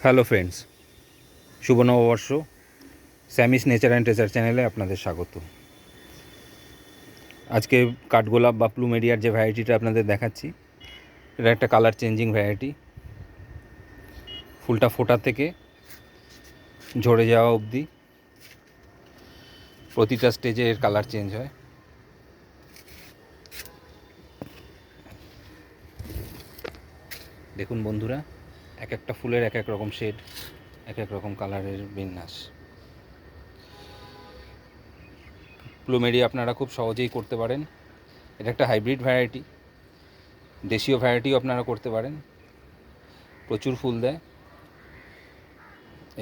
Hello friends, শুভ নববর্ষ। স্যামিস nature and treasure চ্যানেলে আপনাদের স্বাগত। আজকে কাঠগোলাপ বা প্লুমেরিয়ার যে ভ্যারাইটিটা আপনাদের দেখাচ্ছি, এটা একটা কালার চেঞ্জিং ভ্যারাইটি। ফুলটা ফোটা থেকে ঝরে যাওয়া অবধি প্রতিটা স্টেজে এর কালার চেঞ্জ হয়। দেখুন বন্ধুরা, এক একটা ফুলের এক এক রকম শেড, এক এক রকম কালারের বিন্যাস। প্লুমেরিয়া আপনারা খুব সহজেই করতে পারেন। এটা একটা হাইব্রিড ভ্যারাইটি, দেশীয় ভ্যারাইটিও আপনারা করতে পারেন। প্রচুর ফুল দেয়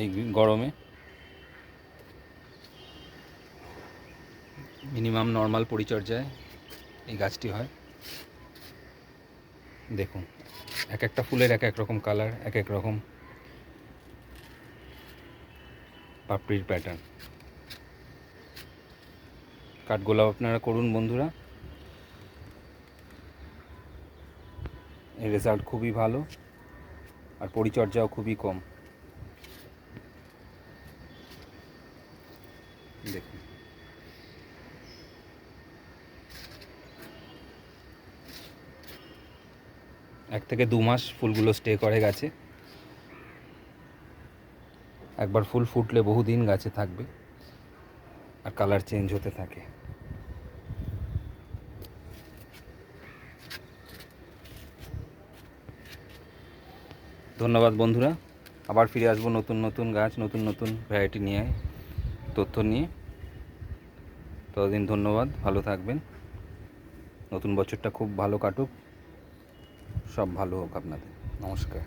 এই গরমে। মিনিমাম নর্মাল পরিচর্যায় এই গাছটি হয়। দেখুন, এক একটা ফুলের এক এক রকম কালার, এক এক রকম পাপড়ির প্যাটার্ন। কাঠগোলাপ আপনারা করুন বন্ধুরা, এর রেজাল্ট খুবই ভালো আর পরিচর্যাও খুবই কম। দেখুন, 1 থেকে 2 মাস ফুলগুলো স্টে করে গাছে। একবার ফুল ফুটলে বহুদিন গাছে থাকবে আর কালার চেঞ্জ হতে থাকে। ধন্যবাদ বন্ধুরা, আবার ফিরে আসবো নতুন নতুন গাছ, নতুন নতুন ভ্যারাইটি নিয়ে, তথ্য নিয়ে। ততদিন ধন্যবাদ, ভালো থাকবেন। নতুন বছরটা খুব ভালো কাটুক, সব ভালো হোক আপনাদের। নমস্কার।